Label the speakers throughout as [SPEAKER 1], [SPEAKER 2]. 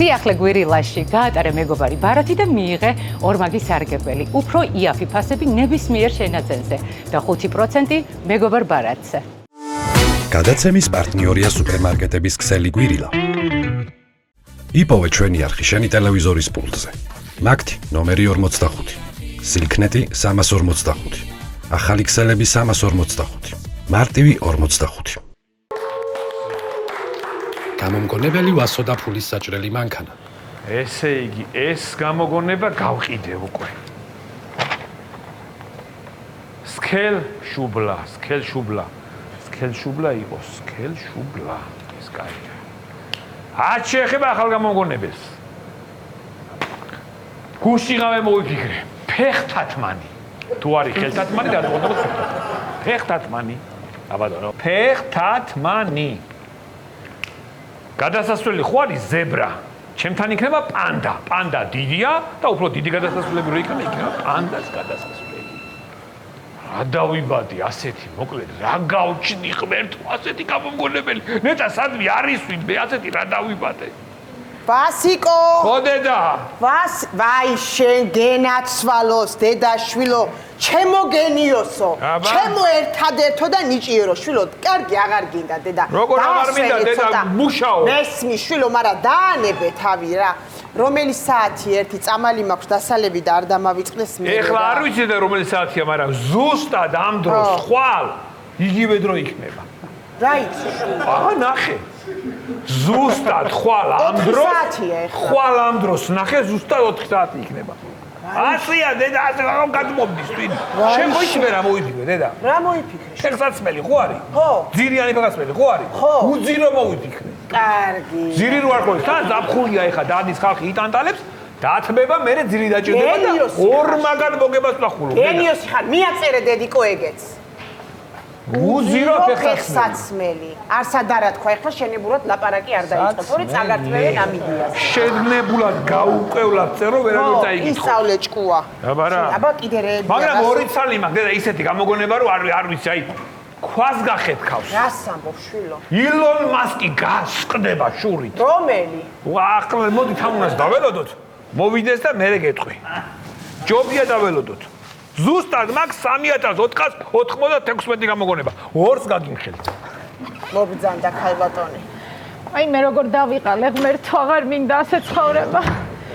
[SPEAKER 1] სიახლე გვირილაში გაატარე მეგობარი ბარათი და მიიღე ორმაგი სარგებელი. უფრო იაფი ფასები ნებისმიერ შენაძენზე და 5% მეგობარ ბარათზე.
[SPEAKER 2] გადაცემის პარტნიორია სუპერმარკეტების ქსელი გვირილა. იპოვე ჩვენი არხი შენი ტელევიზორის პულტზე. მაგთი ნომერი 45. სილქნეტი 345. ახალი ქსელები 345. მარტივი 45. გამომგონებელი ვასო და ფულის საჭრელი მანქანა.
[SPEAKER 3] ესე იგი, ეს გამოგონება გავყიდე უკვე. სქელშუბლა იყოს, სქელშუბლა. ეს კაია. არ შეეხება ახალ გამოგონებელს. გუშიღავე მოვიფიქრე, ფეხთათმანი. თუ არის ხელთათმანი, გადაგვოდა ფეხთათმანი. აბადო, ფეხთათმანი. გადასასვლელი ხო არის ზებრა. ჩემთან იქნება პანდა. პანდა დიდია და უფრო დიდი გადასასვლელი რო იქნება პანდას გადასასვლელი. რა დავიბადე ასეთი, მოკლედ, რა გავჩნი ღმერთო ასეთი გამომგონებელი. ნეტა სადმე არის ვინ, მე ასეთი რა დავიბადე.
[SPEAKER 4] ვასიკო!
[SPEAKER 3] ხო დედა.
[SPEAKER 4] ვაი შენ გენაცვალოს დედაშვილო, ჩემო გენიოსო. ჩემო ერთადერთო და ნიჭიერო შვილო, კარგი აღარ გინდა დედა.
[SPEAKER 3] როგორ აღარ მინდა დედა, მუშაო.
[SPEAKER 4] მესმი შვილო, მაგრამ დაანებე თავი რა. რომელი საათი ერთი წამალი მაქვს დასალები და არ დამავიწყდეს მე.
[SPEAKER 3] ეხლა არ ვიცი და რომელი საათია, მაგრამ ზუსტად ამ დროს ხვალ იგივე დრო იქნება.
[SPEAKER 4] რა იცი შვილო?
[SPEAKER 3] აა ნახე. ზუსტად ხვალ ამ დროს. ხვალ ამ დროს ნახე ზუსტად 4 საათი იქნება. ასია დედა, ასე რა გადმობდის twin. შენ მოიწმე რა მოიფიქრე დედა?
[SPEAKER 4] რა მოიფიქრე?
[SPEAKER 3] ფეხსაცმელი ხო არის?
[SPEAKER 4] ხო.
[SPEAKER 3] ძირიანი ფეხსაცმელი ხო არის?
[SPEAKER 4] ხო.
[SPEAKER 3] უძირო მოიფიქრე.
[SPEAKER 4] კარგი.
[SPEAKER 3] ძირი რო არ ყოლს, თან ზაფხულია ეხა დადის ხალხი იტანტალებს, დათმება, მერე ძირი დაჭირდება და ორმაგად მოგებას ნახულობ.
[SPEAKER 4] გენიოსი ხარ, მიაწერე დედიკო ეგეც.
[SPEAKER 3] უძირო
[SPEAKER 4] ფეხსაცმელი. არსად არა თქვა, ეხლა შენებურად ლაპარაკი არ დაიწყო, თორე წაგართმევენ ამიდიას.
[SPEAKER 3] შეგნებულად გაუყევლად წერო, ვერავინ დაიკითხო.
[SPEAKER 4] ისწავლე ჭკუა.
[SPEAKER 3] აბა რა.
[SPEAKER 4] აბა კიდე რეები.
[SPEAKER 3] მაგრამ ორი ცალი მაქვს, დედა, ისეთი გამოგონება რომ არ ვიცი, აი ქვას გახეთქავს.
[SPEAKER 4] რას ამბობ შვილო?
[SPEAKER 3] ილონ მასკი გასყდება შურით.
[SPEAKER 4] რომელი?
[SPEAKER 3] ახლა მოდი თამუნას დაველოდოთ. მოვიდეს და მერე გეტყვი. ჯობია დაველოდოთ. ზუსტად მაქვს 3496 გამოგონება. ორს გაგიმხელთ.
[SPEAKER 4] მობძანდა ქალბატონი.
[SPEAKER 1] აი მე როგორ დავიყალე ღმერთო, აღარ მინდა ასე ცხოვრება.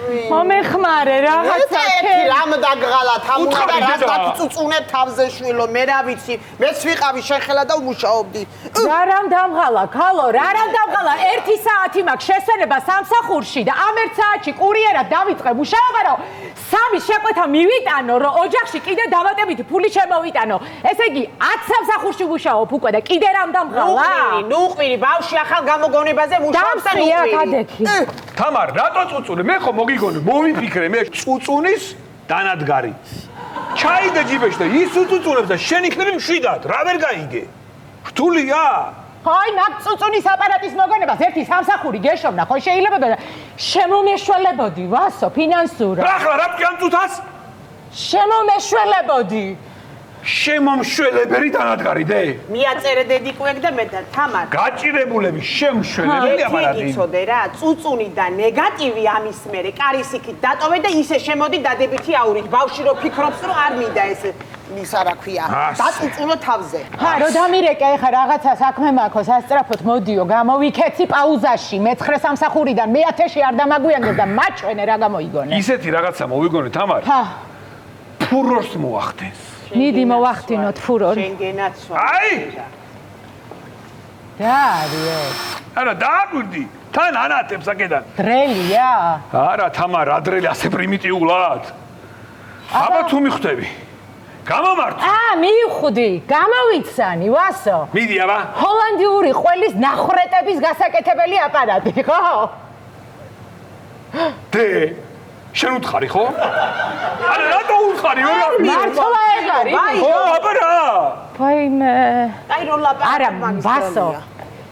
[SPEAKER 1] მომეხმარე რაღაცა
[SPEAKER 4] ერთი რამ დაგღალა თამუნა და რას დაგწუწუნებ თავზე შვილო, მე რა ვიცი, მეც ვიყავი შეხელა და ვმუშაობდი.
[SPEAKER 1] რა რამ დამღალა, ქალო, რა რამ დამღალა? 1 საათი მაქვს შესვენება სამსახურში და ამ 1 საათში კურიერად დავიწყე მუშაობა, რომ 3 შეკვეთა მივიტანო, რომ ოჯახში კიდე დამატებითი ფული შემოვიტანო. ესე იგი 10 სამსახურში ვმუშაობ უკვე და კიდე რამ დამღალა?
[SPEAKER 4] ნუყვირი, ბავშვი ახალ გამოგონებაზე მუშაობს და
[SPEAKER 1] ნუყვირი.
[SPEAKER 3] თამარ, რატო წუწუნე? მე ხო მოგიგონე, მოვიფიქრე, მე წუწუნის დანადგარი. ჩაიდე ჯიბეში და ის უწუწუნებს და შენ იქნები მშვიდად, რა ვერ გაიგე? რთულია?
[SPEAKER 1] აი, მაგ წუწუნის აპარატის მოგონებას ერთი სამსახური გეშოვნა, ხო შეიძლებოდა და შემომეშველებოდი, ვასო, ფინანსურად.
[SPEAKER 3] ახლა რა თქვი ამ წუთას?
[SPEAKER 1] შემომეშველებოდი.
[SPEAKER 3] შემომშველებელი დანადგარი დე?
[SPEAKER 4] მიაწერე დედიკოეგ და მე და თამარ.
[SPEAKER 3] გაჭირებულები შემშველებელი აპარატი.
[SPEAKER 4] იცოდე რა, წუწუნი და ნეგატივი ამის მერე კარის იქით დატოვე და ისე შემოდი დადებითი აურით. ბავშვი რო ფიქრობს, რომ არ მინდა ეს ისა რა ქვია, დაწუწუნო თავზე.
[SPEAKER 1] ხა, რო დამირეკე ეხა რაღაცა საქმე მაქვს, სასწრაფოდ მოდიო, გამოვიქეცი პაუზაში, მე-9 სამსახურიდან მე-1000-ში არ დამაგვიანდეს და მაჩვენე რა გამოიგონე.
[SPEAKER 3] ისეთი რაღაცა მოვიგონე თამარ.
[SPEAKER 1] ჰა.
[SPEAKER 3] ფურორს მოახდენს.
[SPEAKER 1] მიდი მოვახდინოთ ფურორი.
[SPEAKER 4] შენ გენაცვალე.
[SPEAKER 3] აი!
[SPEAKER 1] რა არის ეს?
[SPEAKER 3] არა, დააგვირდი. თან ანათებს აქედან.
[SPEAKER 1] დრელია?
[SPEAKER 3] არა, თამარ, ადრელი ასე პრიმიტიულად. აბა თუ მიხვდები. გამომართ.
[SPEAKER 1] მივხვდი, გამოვიცანი, ვასო.
[SPEAKER 3] მიდი აბა.
[SPEAKER 1] ჰოლანდიური ყველის ნახრეტების გასაკეთებელი აპარატი, ხო?
[SPEAKER 3] დე შენ უთხარი ხო? არა, რატო უთხარი?
[SPEAKER 1] მართლა ეგარი?
[SPEAKER 3] ხო, აბა რა?
[SPEAKER 1] ვაიმე.
[SPEAKER 4] აი რო ლაპარაკობ
[SPEAKER 1] არა, ვასო.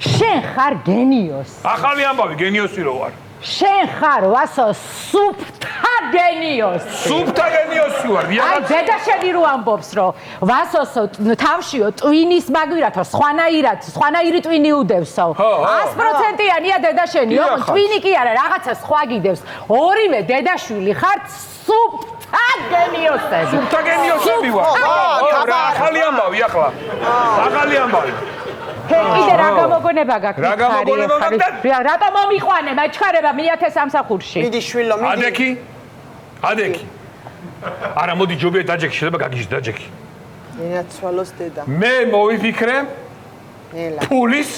[SPEAKER 1] შენ ხარ გენიოსი.
[SPEAKER 3] ახალი ამბავი, გენიოსი რო ვარ.
[SPEAKER 1] შენ ხარ ვასო სუფთა გენიოსი.
[SPEAKER 3] სუფთა გენიოსი ვარ.
[SPEAKER 1] აი დედა შენი რო ამბობს რომ ვასოსო თავშიო ტვინის მაგვირათო სხვანაირი ტვინი უდევსო. 100%-იანია დედა შენი, ოღონდ ტვინი კი არა, რაღაცა სხვა გიდევს. ორივე დედაშვილი ხართ სუფთა გენიოსები.
[SPEAKER 3] სუფთა გენიოსები ვარ. რა ახალი ამბავი ახლა. ახალი ამბავი.
[SPEAKER 1] კიდე რა გამოგონება გაქვს?
[SPEAKER 3] რა გამოგონება გაქვს?
[SPEAKER 1] რატო მომიყვანე მაჩქარება მიათე სამსახურში?
[SPEAKER 4] მიდი შვილო, მიდი.
[SPEAKER 3] ადექი. არა, მოდი ჯობია დაჯექი, შეიძლება გაგიჟ დაჯექი.
[SPEAKER 4] ენაცვალოს დედა.
[SPEAKER 3] მე მოვიფიქრე
[SPEAKER 4] ნელა.
[SPEAKER 3] ფულის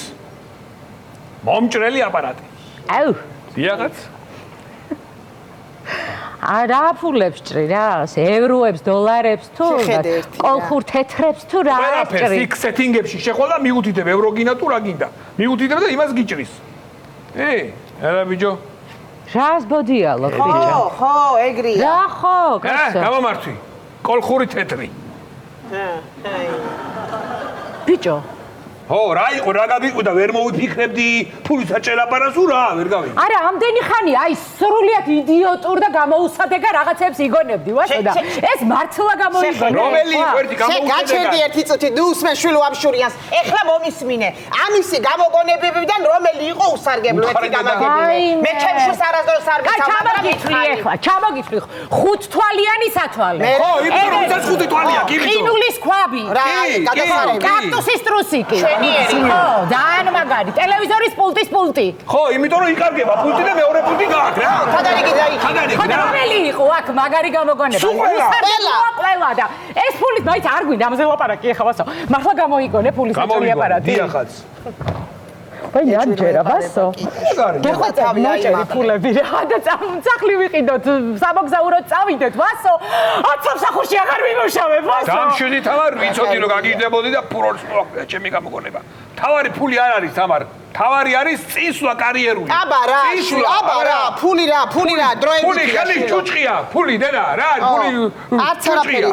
[SPEAKER 3] მომჭრელი აპარატი.
[SPEAKER 1] აუ.
[SPEAKER 3] დიახაც.
[SPEAKER 1] რა ფულებს ჭრი რა? ევროებს, დოლარებს თუ კოლხურ თეთრებს თუ რა ჭრი?
[SPEAKER 3] ვერაფერს სეტინგებში შეხვალ და მიუთითებ ევრო გინდა თუ რა გინდა. მიუთითებ და იმას გიჭრის. არა ბიჭო.
[SPEAKER 1] რას ბოდიალო ბიჭო?
[SPEAKER 4] ხო, ეგრია.
[SPEAKER 1] რა ხო, კაცო.
[SPEAKER 3] გამომართვი. კოლხური თეთრი.
[SPEAKER 1] ბიჭო.
[SPEAKER 3] ხო, რა იყო, რა გაგიყვდა, ვერ მოვიფიქრებდი ფულის აჭერაპარას უ რა, ვერ გავიგე.
[SPEAKER 1] არა, ამდენი ხანი, აი, სრულიად იდიოტურ და გამოუსადეგა რაღაცებს იგონებდი, ვასო და ეს მართლა გამოიგონე.
[SPEAKER 3] რომელი ერთი გამოუსადეგა?
[SPEAKER 4] გაჩერდი ერთი წუთი, ნუ უსმე შვილო ამშურიანს. ეხლა მომისმინე. ამისი გამოგონებებიდან რომელი იყო უსარგებლო ერთი გამაგებინე. მე ჩემშუს არასდროს არ
[SPEAKER 1] ვიცავ, ეხლა, ჩამოგიწვი 5 თვალიანი სათვალე.
[SPEAKER 3] ხო, იმიტომ რომ 25 თვალია, კი ვიცი.
[SPEAKER 1] ყინულის ქვაბი.
[SPEAKER 4] რა, გადასარევი.
[SPEAKER 1] კაქტუსის ტრუსიკი. ხო, ძალიან მაგარი. ტელევიზორის პულტის პულტი.
[SPEAKER 3] ხო, იმიტომ რომ იკარგება პულტი და მეორე პულტი გააქვს რა.
[SPEAKER 4] ხადარიგი დაიქ.
[SPEAKER 1] ხო, რომელი იყო აქ მაგარი გამოგონება? ყველა და ეს ფულის მაინც არ გვინდა ამაზე ლაპარაკი ეხა ვასო. მართლა გამოიგონე ფულის მოჭრილი აპარატი.
[SPEAKER 3] დიახაც.
[SPEAKER 1] ვაი, ანჯერა ვასო. გეხოთები მოჭრილი ფულები რა და წამსახლი ვიყიდოთ, სამოგზაუროდ წავიდეთ ვასო. 10 სამსახურში აღარ ვიმუშავებ ვასო.
[SPEAKER 3] დამშვიდი თამარ, ვიცოდი რომ გაგიჟდებოდი და ფურორს მოხდა ჩემი გამოგონება. თავარი ფული არ არის თამარ. თავარი არის წისვლა კარიერული.
[SPEAKER 4] აბა რა, ფული რა, დროებით.
[SPEAKER 3] ფული ხელი ჩუჭყია, ფული დედა, რა არის ფული?
[SPEAKER 4] არც არაფერი.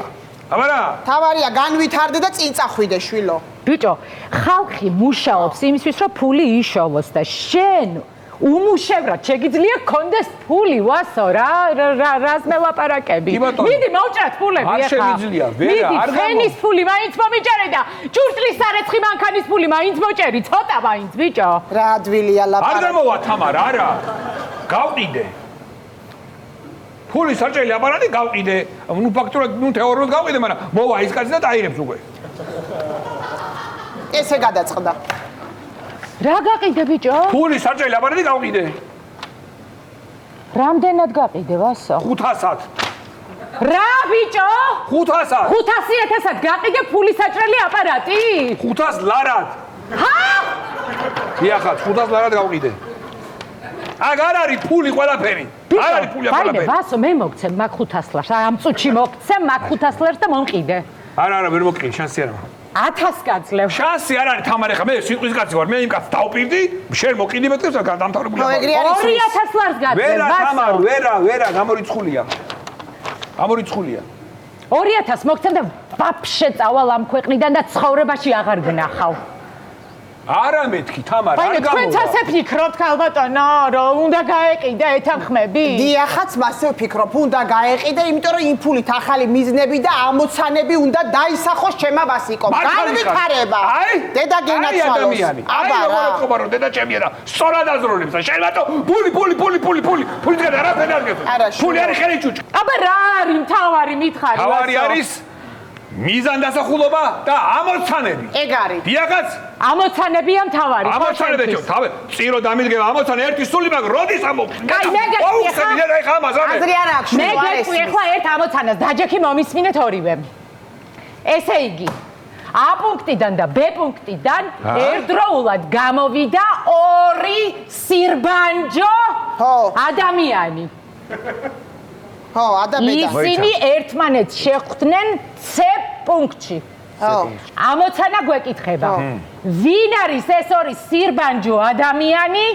[SPEAKER 3] აბა რა?
[SPEAKER 4] თავარია განვითარდე და წინ წახვიდე შვილო.
[SPEAKER 1] ბიჭო, ხალხი მუშაობს იმისთვის, რომ ფული იშოვოს და შენ უმუშევრად შეგიძლია გქონდეს ფული, ვასო რა, რას მელაპარაკები? მიდი მოვჭრათ ფულები
[SPEAKER 3] ახლა. არ შემიძლია, ვერა, არ გამო.
[SPEAKER 1] ფენის ფული მაინც მომიჭერე და ჭურჭლის სარეცხი მანქანის ფული მაინც მოჭერი, ცოტა მაინც, ბიჭო.
[SPEAKER 4] რა ადვილია ლაპარაკი.
[SPEAKER 3] არ გამოვა თამარ, არა. გავყიდე. ფულის საჭრელი აპარატი გავყიდე. ნუ ფაქტურად, ნუ თეორიულად გავყიდე, მაგრამ მოვა ის კაცი და დაირებს უკვე.
[SPEAKER 4] ესე გადაწყდა.
[SPEAKER 1] რა გაყიდე ბიჭო?
[SPEAKER 3] ფულის საჭრელი აპარატი გავყიდე.
[SPEAKER 1] რამდენად გაყიდე ვასო?
[SPEAKER 3] 500-ად.
[SPEAKER 1] რა ბიჭო?
[SPEAKER 3] 500-ად.
[SPEAKER 1] 500.000-ად გაყიდე ფულის საჭრელი აპარატი?
[SPEAKER 3] 500 ლარად.
[SPEAKER 1] ჰა?
[SPEAKER 3] დიახაც, 500 ლარად გავყიდე. აღარ არის ფული ყველაფერი. არ არის ფული ყველაფერი.
[SPEAKER 1] ვაიმე, ვასო, მე მოგცემ მაგ 500 ლარს. ამ წუთში მოგცემ მაგ 500 ლარს და მომყიდე.
[SPEAKER 3] არა, ვერ მოკიდე, შანსი არა.
[SPEAKER 1] 1000 გაძლევ.
[SPEAKER 3] შანსი არ არის თამარ, ხა მე სიტყვის კაცი ვარ. მე იმ კაცს დავპირდი, შენ მოკიდი მეტყვი და დამთავრებული.
[SPEAKER 1] 2000 ლარს გაძლევ.
[SPEAKER 3] ვერა თამარ, ვერა, გამორიცხულია. გამორიცხულია.
[SPEAKER 1] 2000 მოგცემ და ვაფშე წავალ ამ ქვეყნიდან და ცხოვრებაში აღარ გნახავ.
[SPEAKER 3] არა მეთქი თამარ, არ გამოვა.
[SPEAKER 1] თქვენც ასე ფიქრობთ ქალბატონო, რომ უნდა გაეყიდე ეთანხმები?
[SPEAKER 4] დიახაც, მასე ვფიქრობ, უნდა გაეყიდე, იმიტომ რომ იმ ფულით ახალი მიზნები და ამოცანები უნდა დაისახოს ჩემა ვასიკომ. განვითარება. დედა გენაცვალოს.
[SPEAKER 3] აბა რა. როგორ ეთქობა რომ დედა ჩემია და სწორად აზროვნებს და შენ მარტო ფული დგა რა ფენ არ გეთო. ფული არის ხელი ჩუჭი.
[SPEAKER 1] აბა რა არის მთავარი მითხარი?
[SPEAKER 3] თავარი არის მიზანდასახულობა და ამოცანები.
[SPEAKER 4] ეგ არის.
[SPEAKER 3] დიახაც?
[SPEAKER 1] ამოცანებია მთავარი.
[SPEAKER 3] ამოცანებია, თავი წირო დამიდგება ამოცანა ერთი სული მაგ როდის ამოხსნა.
[SPEAKER 1] კაი, მე
[SPEAKER 3] გეტყვი ხა ამაზანე.
[SPEAKER 4] აზრი არ აქვს.
[SPEAKER 1] მე გეტყვი ახლა ერთ ამოცანას დაჯექი მომისმინეთ ორივე. ესე იგი, A პუნქტიდან და B პუნქტიდან ერთდროულად გამოვიდა ორი სირბანჯო ადამიანი.
[SPEAKER 4] ხო, ადამიანი.
[SPEAKER 1] ისინი ერთმანეთს შეხვდნენ C პუნქტში. ამოცანა გვეკითხება. ვინ არის ეს ორი სირბანჯო ადამიანი?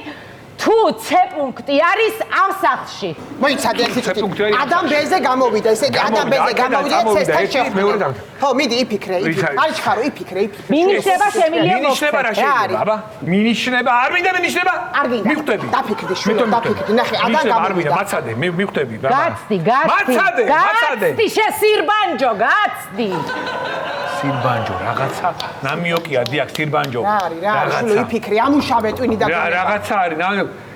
[SPEAKER 1] თუ C-პუნქტი არის ამ სახლში.
[SPEAKER 4] მოიცადე ერთი წუთი. ადამ ბეზე გამოვიდა, ესე იგი ადამ ბეზე გამოვიდა ცესთან შეხვდა. ხო, მიდი იფიქრე, არის ხარო, იფიქრე.
[SPEAKER 1] მინიშნება შემილია
[SPEAKER 3] მინიშნება რა შეიძლება, აბა? მინიშნება, არ მინდა მინიშნება?
[SPEAKER 4] არ გინდა.
[SPEAKER 3] მიხვდები.
[SPEAKER 4] დაფიქრდი, შვილო, დაფიქრდი. ნახე, ადამ
[SPEAKER 3] არ მინდა,
[SPEAKER 4] გამოვიდა.
[SPEAKER 3] მაცადე, მიხვდები, ბაბა.
[SPEAKER 1] გაცდი.
[SPEAKER 3] მაცადე.
[SPEAKER 1] გაცდი, შესირბანჯო, გაცდი.
[SPEAKER 3] სირბანჯო, რაღაცა. ნამიოკია, დიახ, სირბანჯო.
[SPEAKER 4] რა არის, შვილო, იფიქრე, ამუშავე ტვინი და
[SPEAKER 3] რაღაცა არის,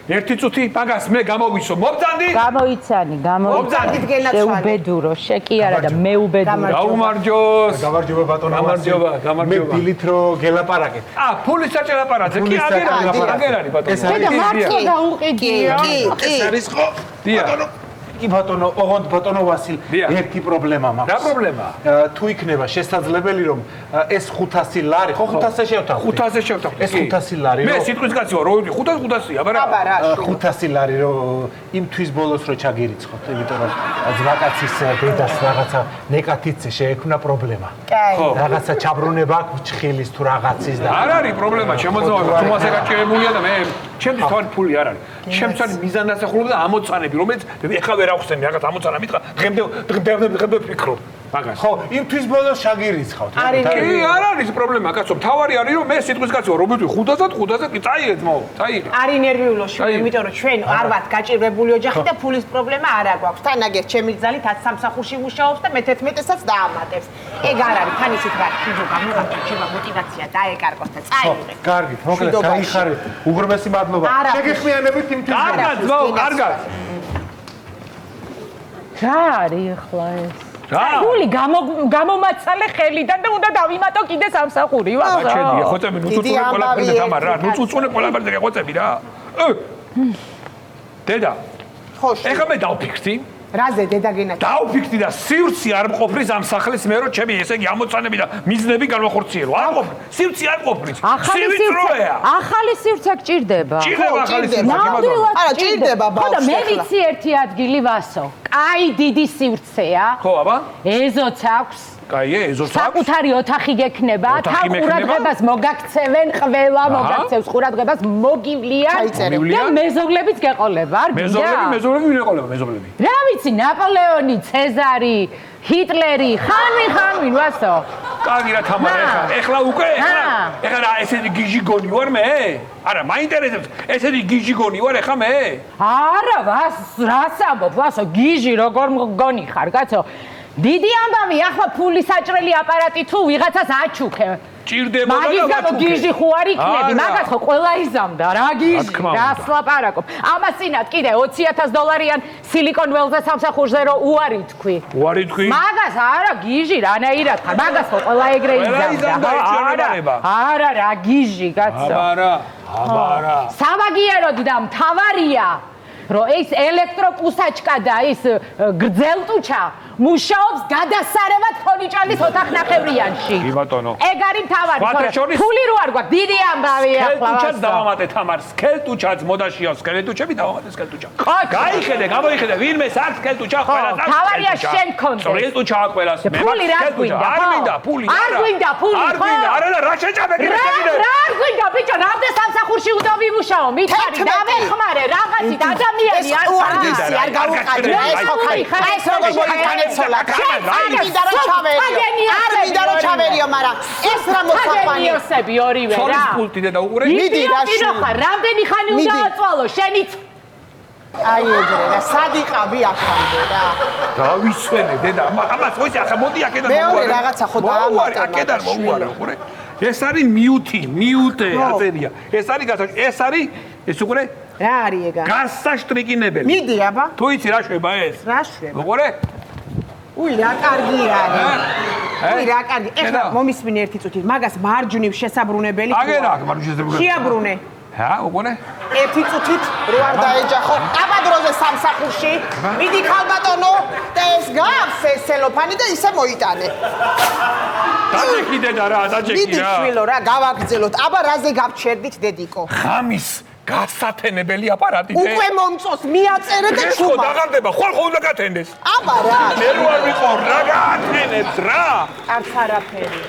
[SPEAKER 3] ერთი წუთი მაგას მე გამოვისო, მობძანდი?
[SPEAKER 1] გამოიცანი.
[SPEAKER 4] მობძანდით გენაცვალე.
[SPEAKER 1] შეუბედურო, შეკი არა და მეუბედურო.
[SPEAKER 3] გაუმარჯოს.
[SPEAKER 5] გამარჯობა ბატონო.
[SPEAKER 3] გამარჯობა.
[SPEAKER 5] მე დილით რო გელაპარაკეთ.
[SPEAKER 3] ფულის საჭელაპარაკზე. კი, აგერ არის ბატონო.
[SPEAKER 1] და მართლა დაუყიდია.
[SPEAKER 4] კი.
[SPEAKER 5] არის ხო? ბატონო. კი ბატონო, ოღონდ ბატონო ვასილ, ერთი პრობლემა მაქვს.
[SPEAKER 3] რა პრობლემა?
[SPEAKER 5] თუ იქნება შესაძლებელი რომ ეს 500 ლარი, ხო 500-ზე შევთავაზეთ.
[SPEAKER 3] 500-ზე შევთავაზეთ.
[SPEAKER 5] ეს 500 ლარი
[SPEAKER 3] მე სიტყვის კაცი ვარ, 500-ია, აბა რა.
[SPEAKER 5] 500 ლარი რომ იმ თვის ბოლოს რო ჩაგერიცხოთ, იმიტომ რომ ძვაკაცის დედას რაღაცა ნეკათიც შეექმნა პრობლემა.
[SPEAKER 4] კაი.
[SPEAKER 5] რაღაცა ჩაბრუნება აქვს ჩხილის თუ რაღაცის და
[SPEAKER 3] არ არის პრობლემა, შემოძრავა, თუ მასე გაჭირებულია და მე ჩემთვის თავი ფული არ არის. ჩემს არის მიზანდასახულობა და ამოცანები, რომელიც ეხლა ვერ ახსენე, რაღაც ამოცანა მითხრა, დღემდე ვფიქრობ. მაგას.
[SPEAKER 5] ხო, იმ თვის ბოლოს ჩაგერიცხავთ.
[SPEAKER 3] კი, არ არის პრობლემა, კაცო. თავარი არის რომ მე სიტყვის კაცი ვარ, რომელი 500 კი წაიღეთ მო, წაიღე.
[SPEAKER 4] არის ნერვიულო შვილი, იმიტომ რომ ჩვენ არ ვართ გაჭირვებული ოჯახი და ფულის პრობლემა არ გვაქვს. თან აგერ ჩემი ძალით 10 სამსახურში მუშაობს და მე 11-ესაც დაამატებს. ეგ არ არის, თან ისიც რა, თვითონ გამოვაჭრე, შევა მოტივაცია დაეკარგოს და წაიღე.
[SPEAKER 5] კარგით, მოკლედ, გაიხარეთ. უღრმესი მადლობა. შეგეხმიანებით იმ თვის ბოლოს.
[SPEAKER 3] კარგად, ძმაო, კარგად.
[SPEAKER 1] რა არის ახლა ეს?
[SPEAKER 3] რა?
[SPEAKER 1] ფული გამომაცალე ხელიდან და უნდა დავიმატო კიდე სამსახური.
[SPEAKER 3] აჩენია, ხოცები, ნუ წუწუნე ყველაფერზე თამარ რა, ნუ წუწუნე ყველაფერზე ხოცები რა. დედა.
[SPEAKER 4] ხო,
[SPEAKER 3] ეხლა მე დავფიქრდი.
[SPEAKER 4] რაზე დედა გენაჩი?
[SPEAKER 3] დავფიქრდი და სივრცე არ მყოფრის ამ სახლის მე რომ ჩემი ესე იგი ამოცანები და მიზნები განვახორციელო. არ მყოფ. სივრცე არ მყოფრის. სივიწროეა.
[SPEAKER 1] ახალი სივრცე გჭირდება.
[SPEAKER 3] ჭირდება ახალი სივრცე.
[SPEAKER 4] არა, ჭირდება ბავშვი.
[SPEAKER 1] ხო და მე ვიცი ერთი ადგილი ვასო. კაი დიდი სივრცეა.
[SPEAKER 3] ხო, აბა?
[SPEAKER 1] ეზოც აქვს.
[SPEAKER 3] კაია, ეზოც აქვს.
[SPEAKER 1] საკუთარი ოთახი გექნება, თან ყურადღებას მოგაქცევენ, ყველა მოგაქცევს ყურადღებას, მოგივლიან და მეზობლებიც გეყოლება, არ გინდა?
[SPEAKER 3] მეზობლები ვინეყოლება, მეზობლები.
[SPEAKER 1] რა ვიცი, ნაპოლეონი, ცეზარი, ჰიტლერი, ხანვინ ვასო.
[SPEAKER 3] კარგი რა თამარ ეხლა უკვე ეხლა რა ესეთი გიჟი გონი ვარ მე? არა, მაინტერესებს, ესეთი გიჟი გონი ვარ ეხლა მე?
[SPEAKER 1] არა, რას ამბობ, ვასო, გიჟი როგორ გონი ხარ, კაცო? დიდი ამბავი, ახლა ფული საჭრელი აპარატი თუ ვიღაცას აჩუქე.
[SPEAKER 3] ჭირდება და
[SPEAKER 1] მაგის გამო გიჟი ხო არ იქნები, მაგას ხო ყველა იზამდა, რა გიჟი, რას ლაპარაკობ. ამასინად კიდე $20,000-იან სილიკონ ველზე სამსახურზე რო უარი თქვი.
[SPEAKER 3] უარი თქვი?
[SPEAKER 1] მაგას არა გიჟი, რანაირად ხარ, მაგას ხო ყველა ეგრე იზამდა. არა, რა გიჟი, კაცო.
[SPEAKER 3] აბარა.
[SPEAKER 1] სამაგიეროდ და მთავარია, რომ ეს ელექტროკუსაჩკა და ის გრძელტუჩა მუშაობს გადასარევად ფონიჭალის ოთახნახევრიანში.
[SPEAKER 3] კი ბატონო.
[SPEAKER 1] ეგ არის მთავარი. ფული რო არ გვაქვს, დიდი ამბავი ახლა.
[SPEAKER 3] სკელტუჩაც დავამატე თამარ, სკელტუჩაც მოდაშია, სკელტუჩები დავამატე სკელტუჩა. გაიხედე, გამოიხედე, ვინმე არ სკელტუჩა ყველას აქვს.
[SPEAKER 1] თავარია შენ კონდეს.
[SPEAKER 3] სკელტუჩა ყველას.
[SPEAKER 1] ფული რა გვინდა?
[SPEAKER 3] არ მინდა ფული.
[SPEAKER 1] არ გვინდა ფული.
[SPEAKER 3] არ გვინდა, არა და რა შეჭამე კიდე.
[SPEAKER 1] რა არ გვინდა ბიჭო, რამდენ სამსახურში უნდა ვიმუშაო? მითხარი, დავეხმარე რაღაცით ადამიანი არ
[SPEAKER 4] უარგისი არ გავუყადე. ეს ხო ხარ. ეს როგორ მოიქანე ცოლა. არ მინდა რომ ჩავერიო, მაგრამ ეს რა მოსაყვანი.
[SPEAKER 1] იოსები ორივე რა.
[SPEAKER 3] ცოლის პულტი და უყურე.
[SPEAKER 4] მიდი რა
[SPEAKER 1] შენ რამდენი ხანი უნდა აწვალო შენიც?
[SPEAKER 4] აი ეგრე რა, სად იყავი აქამდე რა.
[SPEAKER 3] დავისვენე დედა, ამას მოიცი ახლა მოდი აქედან
[SPEAKER 4] მეორე რაღაცა ხო დაამატე.
[SPEAKER 3] აქედან მოუარე, უყურე. ეს არის მიუტე აწერია. ეს არის ეს არის ეს უყურე
[SPEAKER 4] რა არის ეგა?
[SPEAKER 3] გასაშტრიკინებელი.
[SPEAKER 4] მიდი აბა.
[SPEAKER 3] თუ იცი რა შვება ეს?
[SPEAKER 4] რა შვება?
[SPEAKER 3] უყურე?
[SPEAKER 4] უი რა კარგი არის. უი რა კარგი. ეხლა მომისმინე ერთი წუთი. მაგას მარჯვნივ შესაბრუნებელი.
[SPEAKER 3] აგერა მარჯვნივ შესაბრუნებელი.
[SPEAKER 4] შეაბრუნე.
[SPEAKER 3] ჰა, უყურე?
[SPEAKER 4] ერთი წუთით რო არ დაეჯახო. აბადროზე სამსახურში. მიდი ხალბატონო და ეს გაქვს ეს სელოფანი და ისე მოიტანე.
[SPEAKER 3] დაჭექი დედა რა, დაჭექი რა.
[SPEAKER 4] მიდი შვილო რა, გავაგრძელოთ. აბა რაზე გავჩერდით დედიკო?
[SPEAKER 3] ხამის გასათენებელი აპარატი.
[SPEAKER 4] უკვე მომწოს, მიაწერე და
[SPEAKER 3] ეს ხო დაღარდება, ხვალ უნდა გათენდეს.
[SPEAKER 4] აბა რა.
[SPEAKER 3] მე რო არ ვიყო, რა გაათენებს რა?
[SPEAKER 4] არც არაფერი.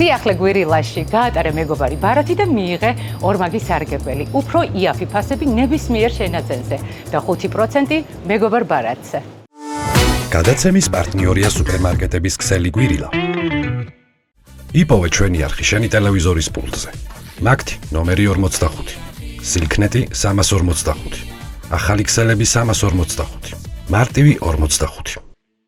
[SPEAKER 1] სიახლე გვირილაში გაატარე მეგობარი ბარათი და მიიღე ორმაგი სარგებელი. უფრო იაფი ფასები ნებისმიერ შენაძენზე და 5% მეგობარ ბარათზე.
[SPEAKER 2] გადაცემის პარტნიორია სუპერმარკეტების ქსელი გვირილა. იპოვე ჩვენი არხი შენი ტელევიზორის პულტზე. მაგთი ნომერი 45. სილქნეტი 345. ახალი ქსელები 345. მარტივი 45.